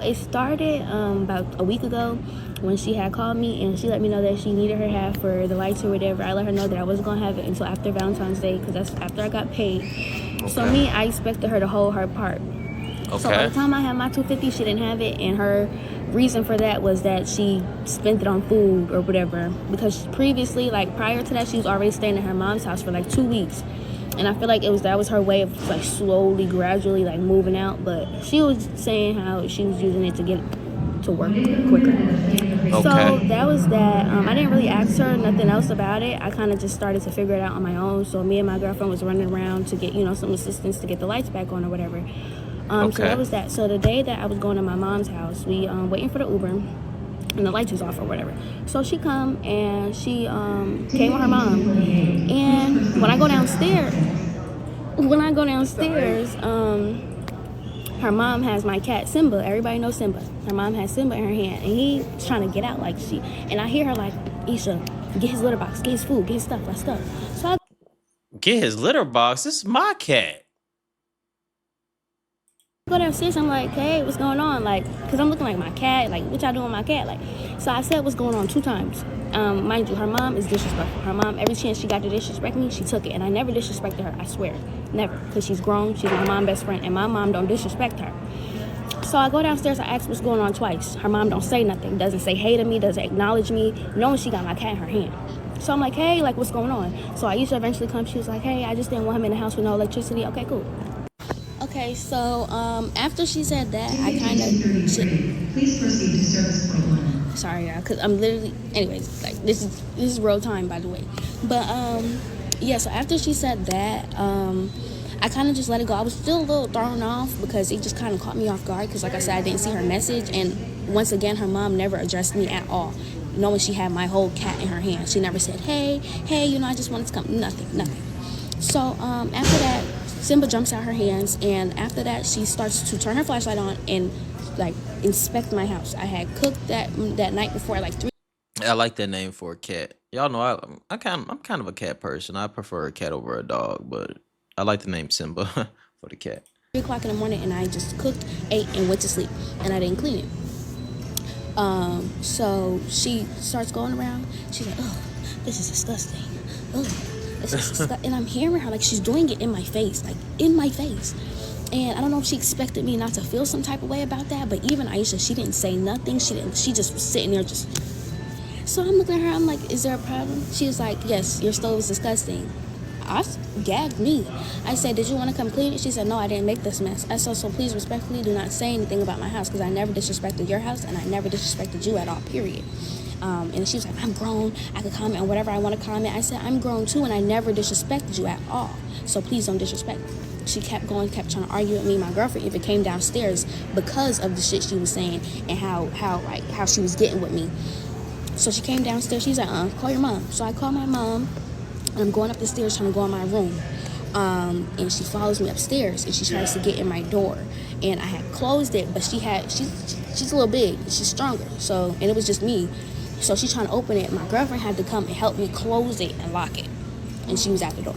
it started about a week ago when she had called me and she let me know that she needed her half for the lights or whatever. I let her know that I wasn't going to have it until after Valentine's Day because that's after I got paid. Okay. So me, I expected her to hold her part. Okay. So by the time I had my $250, she didn't have it, and her reason for that was that she spent it on food or whatever. Because previously, like prior to that, she was already staying at her mom's house for like 2 weeks, and I feel like that was her way of like slowly, gradually like moving out. But she was saying how she was using it to get to work quicker. Okay. So that was that. I didn't really ask her nothing else about it. I kind of just started to figure it out on my own. So me and my girlfriend was running around to get some assistance to get the lights back on or whatever. So that was that. So the day that I was going to my mom's house, we waiting for the Uber, and the lights was off or whatever. So she come and she came with her mom. And when I go downstairs, her mom has my cat Simba. Everybody knows Simba. Her mom has Simba in her hand, and he's trying to get out and I hear her like, Isha, get his litter box, get his food, get his stuff, let's go. So I Get his litter box. This is my cat. go downstairs, I'm like, hey, what's going on? Like, because I'm looking like my cat, like, what y'all doing with my cat? Like, so I said what's going on 2 times. Mind you, her mom is disrespectful. Her mom, every chance she got to disrespect me, she took it. And I never disrespected her, I swear. Never. Because she's grown, she's my mom's best friend, and my mom don't disrespect her. So I go downstairs, I ask what's going on twice. Her mom don't say nothing, doesn't say hey to me, doesn't acknowledge me, knowing she got my cat in her hand. So I'm like, hey, like, what's going on? So Aisha eventually comes, she was like, hey, I just didn't want him in the house with no electricity. Okay, cool. Okay, so after she said that, I kind of. Please proceed to service point 1. Sorry, y'all, because I'm literally. Anyways, like this is real time, by the way. But yeah. So after she said that, I kind of just let it go. I was still a little thrown off because it just kind of caught me off guard. Because like I said, I didn't see her message, and once again, her mom never addressed me at all. Knowing she had my whole cat in her hand, she never said, hey, I just wanted to come. Nothing. So after that, Simba jumps out her hands, and after that, she starts to turn her flashlight on and like inspect my house. I had cooked that night before, like 3. I like that name for a cat. Y'all know I'm kind of a cat person. I prefer a cat over a dog, but I like the name Simba for the cat. 3 o'clock in the morning, and I just cooked, ate, and went to sleep, and I didn't clean it. So she starts going around. She's like, "Oh, this is disgusting. Oh, this is disgusting." And I'm hearing her like she's doing it in my face, And I don't know if she expected me not to feel some type of way about that, but even Aisha, she didn't say nothing. She just was sitting there just. So I'm looking at her, I'm like, is there a problem? She was like, yes, your stove is disgusting. I gagged me. I said, did you want to come clean it? She said, no, I didn't make this mess. I said, so please respectfully do not say anything about my house because I never disrespected your house and I never disrespected you at all, period. And she was like, I'm grown. I could comment on whatever I want to comment. I said, I'm grown too and I never disrespected you at all. So please don't disrespect me. She kept trying to argue with me. My girlfriend even came downstairs because of the shit she was saying and how she was getting with me. So she came downstairs. She's like, call your mom. So I called my mom. And I'm going up the stairs trying to go in my room. And she follows me upstairs and she tries to get in my door. And I had closed it, but she's a little big. She's stronger. And it was just me. So she's trying to open it. My girlfriend had to come and help me close it and lock it. And she was at the door.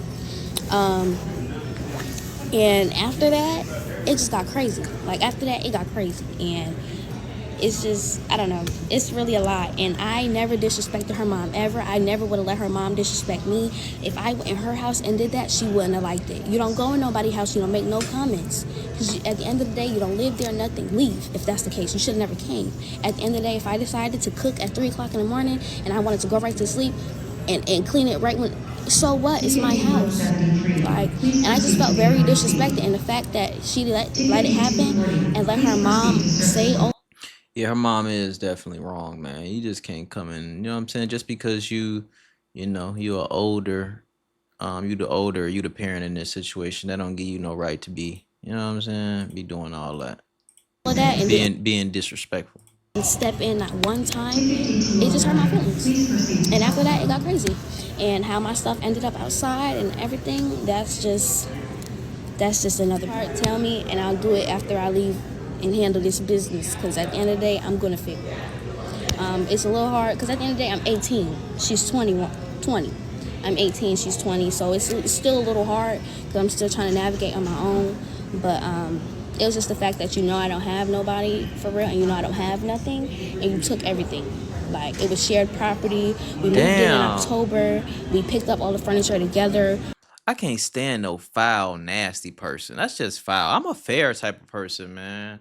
And after that, it just got crazy. Like after that, it got crazy. And it's just, I don't know, it's really a lot. And I never disrespected her mom ever. I never would have let her mom disrespect me. If I went in her house and did that, she wouldn't have liked it. You don't go in nobody's house, you don't make no comments. Because at the end of the day, you don't live there, nothing. Leave, if that's the case. You should have never came. At the end of the day, if I decided to cook at 3 o'clock in the morning and I wanted to go right to sleep and clean it right when, so what? It's my house. Like, and I just felt very disrespected. And the fact that she let it happen and let her mom say, oh, Yeah, her mom is definitely wrong, man. You just can't come in, you know what I'm saying? Just because you are older, you the parent in this situation, that don't give you no right to be, you know what I'm saying? Be doing all that. all that and Being disrespectful. Step in that one time, it just hurt my feelings. And after that, it got crazy. And how my stuff ended up outside and everything, that's just another part. Tell me, and I'll do it after I leave and handle this business. Because at the end of the day, I'm going to figure it. It's a little hard because at the end of the day, I'm 18. She's 20. I'm 18, she's 20. So it's still a little hard because I'm still trying to navigate on my own. But It was just the fact that I don't have nobody for real, and I don't have nothing, and you took everything. Like, it was shared property. We moved in Damn. October. We picked up all the furniture together. I can't stand no foul, nasty person. That's just foul. I'm a fair type of person, man.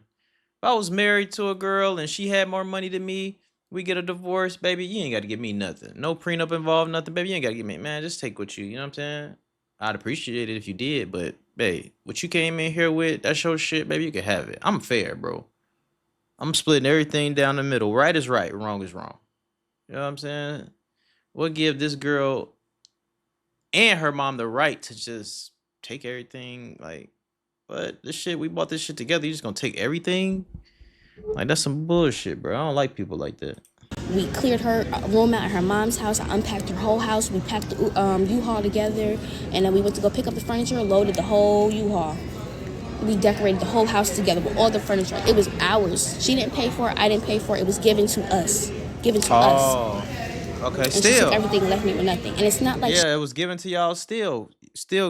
If I was married to a girl and she had more money than me, we get a divorce, baby, you ain't got to give me nothing. No prenup involved, nothing, baby. You ain't got to give me, man, just take what you know what I'm saying? I'd appreciate it if you did, but, babe, what you came in here with, that's your shit, baby, you can have it. I'm fair, bro. I'm splitting everything down the middle. Right is right, wrong is wrong. You know what I'm saying? What give this girl and her mom the right to just take everything? Like, what? This shit, we bought this shit together. You just gonna take everything? Like, that's some bullshit, bro. I don't like people like that. We cleared her room out at her mom's house. I unpacked her whole house. We packed the U-Haul together, and then we went to go pick up the furniture, loaded the whole U-Haul. We decorated the whole house together with all the furniture. It was ours. She didn't pay for it. I didn't pay for it. It was given to us. Given to us. Oh, okay. And she took Still, everything and left me with nothing. And it's not like yeah, it was given to y'all. Still,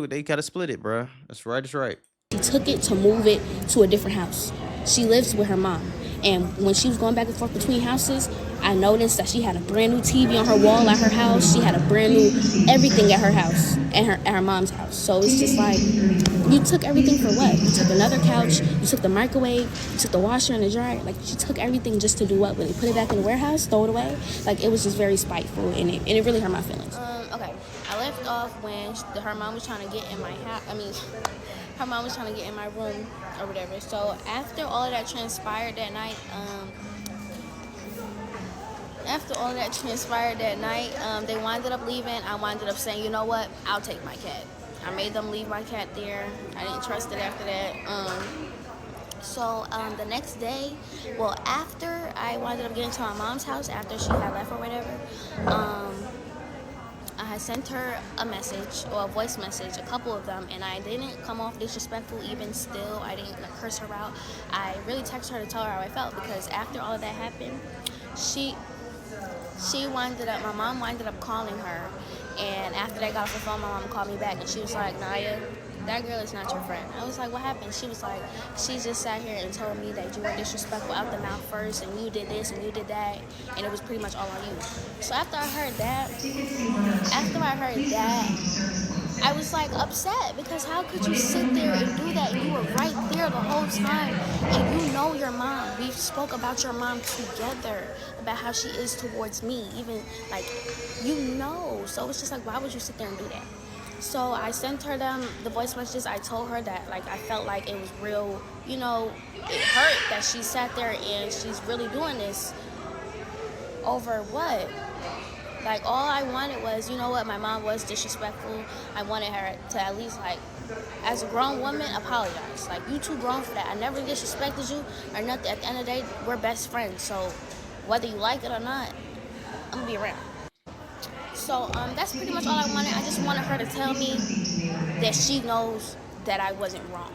they gotta split it, bro. That's right. That's right. she took it to move it to a different house. She lives with her mom. And when she was going back and forth between houses, I noticed that she had a brand new TV on her wall at her house. She had a brand new everything at her house, at her mom's house. So it's just like, you took everything for what? You took another couch, you took the microwave, you took the washer and the dryer. Like, she took everything just to do what with it? Put it back in the warehouse, throw it away? Like, it was just very spiteful, and it really hurt my feelings. Okay, I left off when her mom was trying to get in my house. Her mom was trying to get in my room or whatever. So after all of that transpired that night, they winded up leaving. I winded up saying, you know what, I'll take my cat. I made them leave my cat there. I didn't trust it after that. So the next day, after I winded up getting to my mom's house, after she had left or whatever, I had sent her a message or a voice message, a couple of them, and I didn't come off disrespectful even still. I didn't curse her out. I really texted her to tell her how I felt, because after all of that happened, my mom winded up calling her, and after they got off the phone, my mom called me back, and she was like, Naya, that girl is not your friend. I was like, what happened? She was like, she just sat here and told me that you were disrespectful out the mouth first, and you did this and you did that, and it was pretty much all on you. So after I heard that, I was like upset, because how could you sit there and do that? You were right there the whole time, and you know your mom. We spoke about your mom together, about how she is towards me, even like, So it's just like, why would you sit there and do that? So I sent her the voice messages. I told her that, like, I felt like it was real, it hurt that she sat there and she's really doing this over what? Like, all I wanted was, my mom was disrespectful. I wanted her to at least, like, as a grown woman, apologize. Like, you too grown for that. I never disrespected you or nothing. At the end of the day, we're best friends. So whether you like it or not, I'm going to be around. So that's pretty much all I wanted. I just wanted her to tell me that she knows that I wasn't wrong.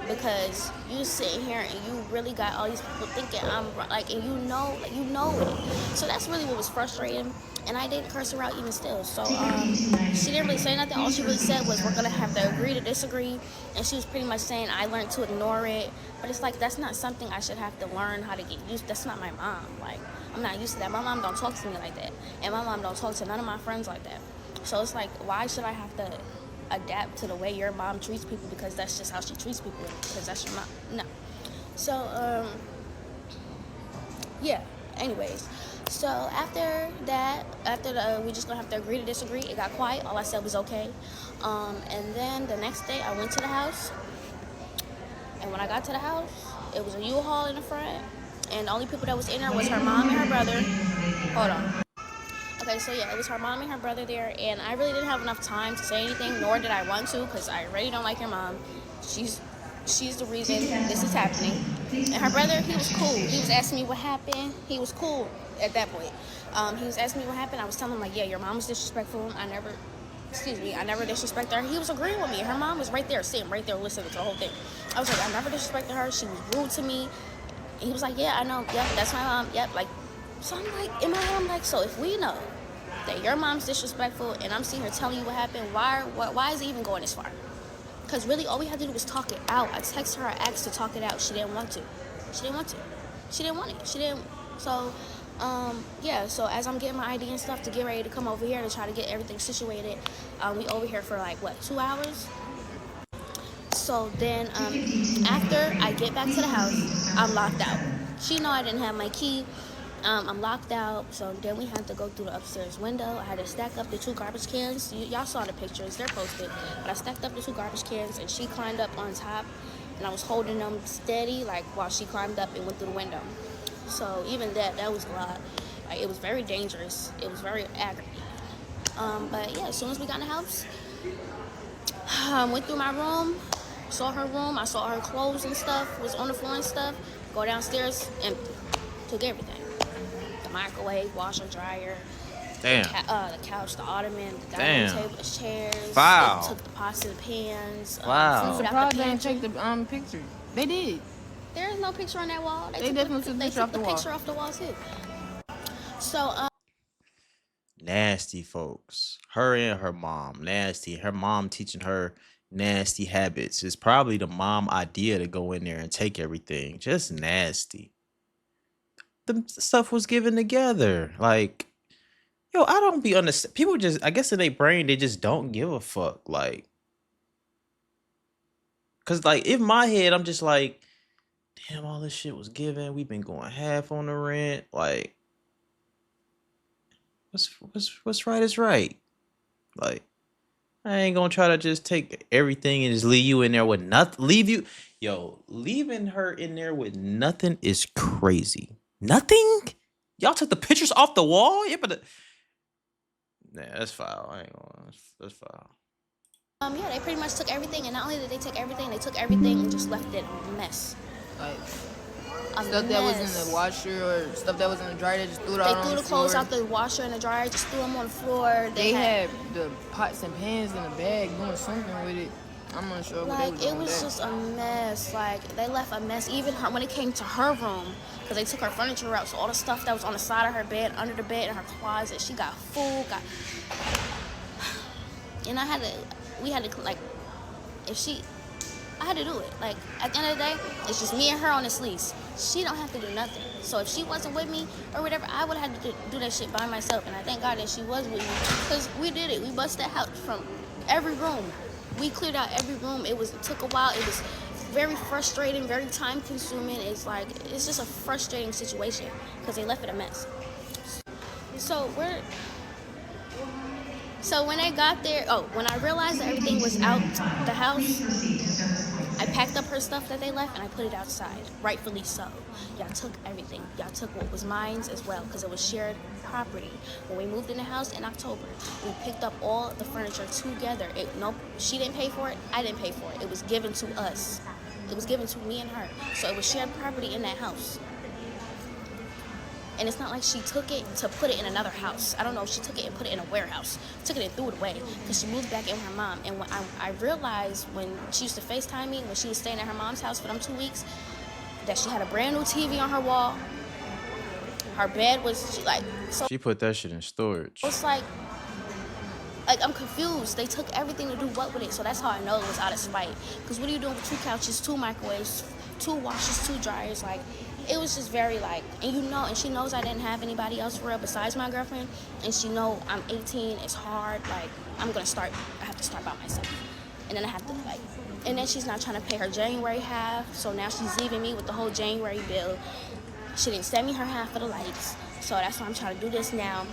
Because you sitting here and you really got all these people thinking I'm like, and you know it. So that's really what was frustrating. And I didn't curse her out even still. So she didn't really say nothing. All she really said was, we're gonna have to agree to disagree. And she was pretty much saying I learned to ignore it. But it's like, that's not something I should have to learn how to get used to. That's not my mom. Like, I'm not used to that. My mom don't talk to me like that. And my mom don't talk to none of my friends like that. So it's like, why should I have to adapt to the way your mom treats people, because that's just how she treats people, because that's your mom? No. So yeah, anyways, so after that, we just gonna have to agree to disagree, it got quiet. All I said was okay. And then the next day I went to the house, and when I got to the house, it was a U-Haul in the front, and the only people that was in there was her mom and her brother. Hold on. Okay, so yeah, it was her mom and her brother there, and I really didn't have enough time to say anything, nor did I want to, because I really don't like your mom. She's the reason this is happening. And her brother, he was cool. He was asking me what happened. He was cool at that point. He was asking me what happened. I was telling him, like, yeah, your mom was disrespectful. I never disrespected her. He was agreeing with me. Her mom was right there, sitting right there, listening to the whole thing. I was like, I never disrespected her. She was rude to me. And he was like, yeah, I know. Yep, that's my mom. Yep, like, so I'm like, in my head, I'm like, so if we know that your mom's disrespectful and I'm sitting here telling you what happened, why is it even going this far? Because really, all we had to do was talk it out. I texted her, I asked to talk it out. She didn't want to. She didn't want to. She didn't want it. She didn't. So, yeah. So as I'm getting my ID and stuff to get ready to come over here to try to get everything situated, we over here for like, what, 2 hours? So then, after I get back to the house, I'm locked out. She know I didn't have my key. I'm locked out. So then we had to go through the upstairs window. I had to stack up the 2 garbage cans. Y'all saw the pictures. They're posted. But I stacked up the 2 garbage cans, and she climbed up on top. And I was holding them steady, like, while she climbed up and went through the window. So even that was a lot. Like, it was very dangerous. It was very aggravating. But yeah, as soon as we got in the house, went through my room, saw her room. I saw her clothes and stuff was on the floor and stuff. Go downstairs, empty. Took everything. The microwave, washer, dryer. Damn. The couch, the ottoman, the dining table, the chairs. Wow. They took the pots and the pans. Wow. Food I'm out surprised the they didn't pantry. take the picture. They did. There is no picture on that wall. They definitely took the picture off the wall. picture off the wall too. So Nasty folks. Her and her mom. Nasty. Her mom teaching her nasty habits. It's probably the mom idea to go in there and take everything. Just nasty. The stuff was given together. Like, yo, I don't be understand. People just, I guess in their brain, they just don't give a fuck. Like, cause like in my head, I'm just like, damn, all this shit was given. We've been going half on the rent. Like, what's right is right. Like, I ain't gonna try to just take everything and just leave you in there with nothing. Leaving her in there with nothing is crazy. Nothing? Y'all took the pictures off the wall? Yeah, but nah, that's foul. I ain't gonna. That's foul. yeah, they pretty much took everything, and not only did they take everything and just left it a mess. Like A stuff that was mess. in the washer or stuff that was in the dryer, they just threw it out They on threw the the clothes floor. out the washer and the dryer, just threw them on the floor. They had the pots and pans in a bag doing something with it. I'm not sure what they like was doing it was with that. just a mess. Like they left a mess. Even her, when it came to her room, because they took her furniture out, so all the stuff that was on the side of her bed, under the bed, in her closet, she got food. And we had to like, I had to do it. Like at the end of the day, it's just me and her on this lease. She don't have to do nothing. So if she wasn't with me or whatever, I would have had to do that shit by myself. And I thank God that she was with me, because we did it. We busted out from every room. We cleared out every room. It took a while. It was very frustrating, very time consuming. It's just a frustrating situation because they left it a mess. So when I got there, when I realized that everything was out the house, I packed up her stuff that they left and I put it outside, rightfully so. Y'all took everything. Y'all took what was mine as well, because it was shared property. When we moved in the house in October, we picked up all the furniture together. She didn't pay for it, I didn't pay for it. It was given to us. It was given to me and her. So it was shared property in that house. And it's not like she took it to put it in another house. I don't know if she took it and put it in a warehouse. Took it and threw it away because she moved back in with her mom. And when I realized when she used to FaceTime me, when she was staying at her mom's house for them 2 weeks, that she had a brand new TV on her wall. Her bed was so. She put that shit in storage. It's like I'm confused. They took everything to do what with it? So that's how I know it was out of spite. Because what are you doing with 2 couches, 2 microwaves, 2 washers, 2 dryers? Like, it was just very and she knows I didn't have anybody else for real besides my girlfriend. And she know I'm 18, it's hard. Like, I have to start by myself. And then I have to and then she's not trying to pay her January half. So now she's leaving me with the whole January bill. She didn't send me her half of the lights. So that's why I'm trying to do this now.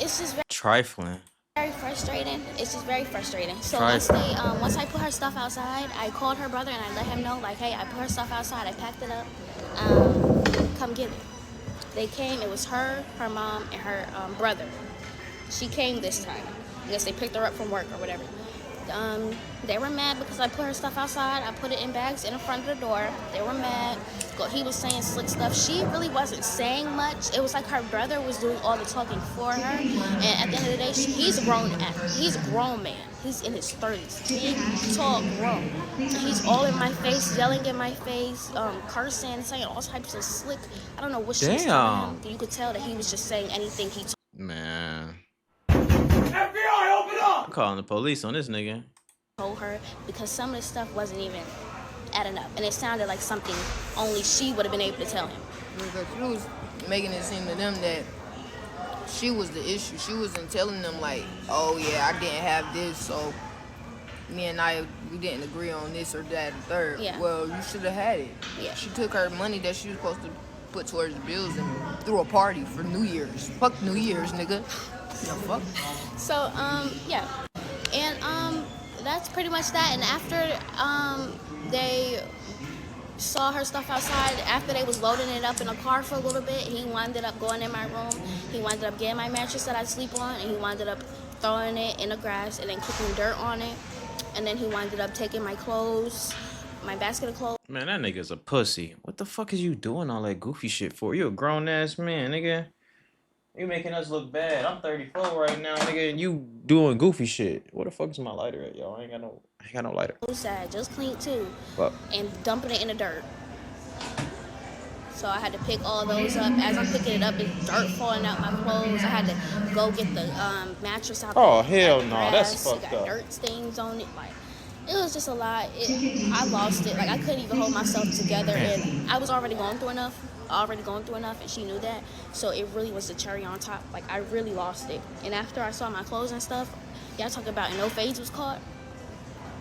It's just Trifling. very frustrating. It's just very frustrating. So Once I put her stuff outside, I called her brother and I let him know, hey, I put her stuff outside, I packed it up, come get it. They came. It was her mom, and her brother. She came this time. I guess they picked her up from work or whatever. They were mad because I put her stuff outside. I put it in bags in front of the door. They were mad. He was saying slick stuff. She really wasn't saying much. It was like her brother was doing all the talking for her. And at the end of the day, he's a grown man. He's in his 30s. Big, tall, grown. And he's all in my face, yelling in my face, cursing, saying all types of slick. I don't know what she was telling him. You could tell that he was just saying anything he told. Man. FBI, open up! I'm calling the police on this nigga. told her, because some of the stuff wasn't even adding up, and it sounded like something only she would have been able to tell him. Because she was making it seem to them that she was the issue. She wasn't telling them like, oh yeah, I didn't have this, so me and we didn't agree on this or that and third. Yeah. Well, you should have had it. Yeah. She took her money that she was supposed to put towards the bills and threw a party for New Year's. Fuck New Year's, nigga. The fuck? So, yeah. And, that's pretty much that. And after, they saw her stuff outside, after they was loading it up in a car for a little bit, he winded up going in my room. He winded up getting my mattress that I sleep on, and he winded up throwing it in the grass and then kicking dirt on it. And then he winded up taking my clothes, my basket of clothes. Man, that nigga's a pussy. What the fuck is you doing all that goofy shit for? You a grown ass man, nigga. You making us look bad. I'm 34 right now, nigga, and you doing goofy shit. Where the fuck is my lighter at, y'all? I ain't got no lighter. That I just cleaned too, Fuck. and dumping it in the dirt. So I had to pick all those up. As I'm picking it up, it's dirt falling out my clothes. I had to go get the mattress out. Oh, the hell no, grass. that's It fucked got up. dirt stains on it. Like, it was just a lot. I lost it. Like, I couldn't even hold myself together, and I was already going through enough, and she knew that. So it really was the cherry on top. Like, I really lost it. And after I saw my clothes and stuff, y'all talk about no fades was caught.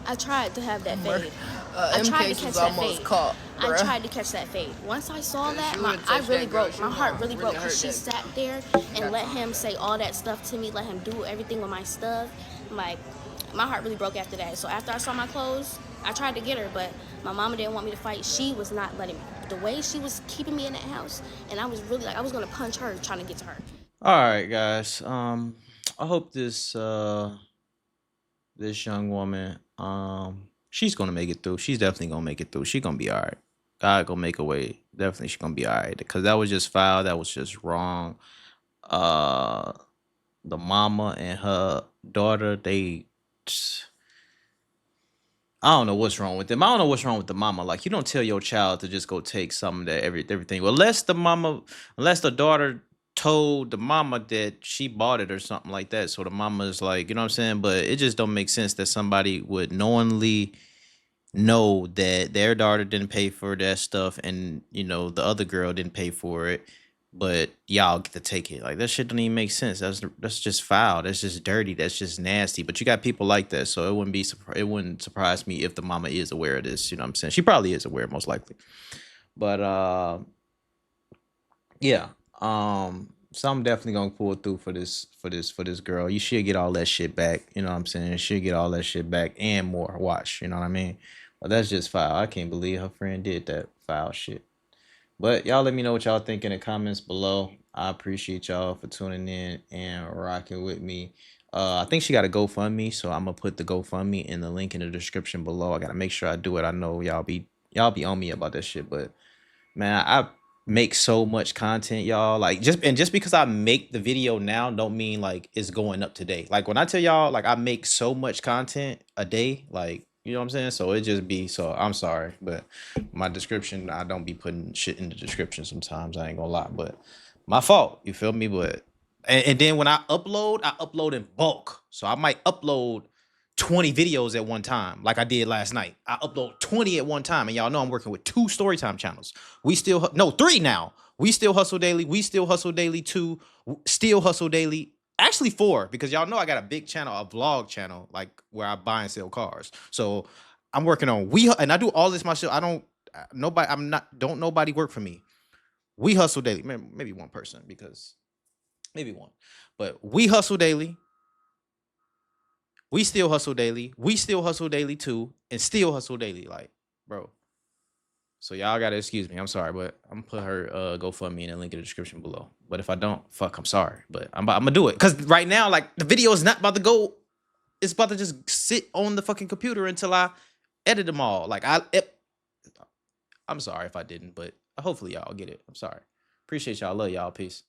I tried to have that fade. I tried to catch that fade. I tried to catch that fade. Once I saw that, I really broke. My heart really broke, because she sat there and let him say all that stuff to me, let him do everything with my stuff. Like, my heart really broke after that. So after I saw my clothes, I tried to get her, but my mama didn't want me to fight. She was not letting me. The way she was keeping me in that house, and I was really like, I was gonna punch her trying to get to her. All right, guys. I hope this young woman, she's gonna make it through. She's definitely gonna make it through. She's gonna be all right. God gonna make a way. Definitely, she's gonna be all right. Because that was just foul. That was just wrong. The mama and her daughter, I don't know what's wrong with them. I don't know what's wrong with the mama. Like, you don't tell your child to just go take something that everything. Well, unless the daughter told the mama that she bought it or something like that. So the mama is like, you know what I'm saying? But it just don't make sense that somebody would knowingly know that their daughter didn't pay for that stuff, and the other girl didn't pay for it, but y'all get to take it. Like, that shit don't even make sense. That's just foul. That's just dirty. That's just nasty. But you got people like that, so it wouldn't surprise me if the mama is aware of this. You know what I'm saying? She probably is aware, most likely. But yeah. So I'm definitely gonna pull through for this girl. You should get all that shit back. You know what I'm saying? You should get all that shit back and more. Watch. You know what I mean? But that's just foul. I can't believe her friend did that foul shit. But y'all let me know what y'all think in the comments below. I appreciate y'all for tuning in and rocking with me. I think she got a GoFundMe, so I'm gonna put the GoFundMe in the link in the description below. I gotta make sure I do it. I know y'all be on me about that shit, but man, I make so much content, y'all. Like, just because I make the video now don't mean like it's going up today. Like, when I tell y'all, like, I make so much content a day, like, you know what I'm saying? So it just be, so I'm sorry, but my description, I don't be putting shit in the description sometimes. I ain't gonna lie, but my fault. You feel me? But and then when I upload in bulk. So I might upload 20 videos at one time, like I did last night. I upload 20 at one time, and y'all know I'm working with 2 Storytime channels. 3 now. We Still Hustle Daily. We Still Hustle Daily 2. Still Hustle Daily. Actually 4, because y'all know I got a big channel, a vlog channel, like where I buy and sell cars. So I'm working on and I do all this myself. Don't nobody work for me. We Hustle Daily. Maybe one person, because maybe one, but We Hustle Daily. We Still Hustle Daily. We Still Hustle Daily 2, and Still Hustle Daily. Like, bro. So y'all gotta excuse me. I'm sorry, but I'm gonna put her GoFundMe in the link in the description below. But if I don't, fuck, I'm sorry. But I'm gonna do it. Because right now, like, the video is not about to go. It's about to just sit on the fucking computer until I edit them all. Like, I'm sorry if I didn't, but hopefully y'all get it. I'm sorry. Appreciate y'all. Love y'all. Peace.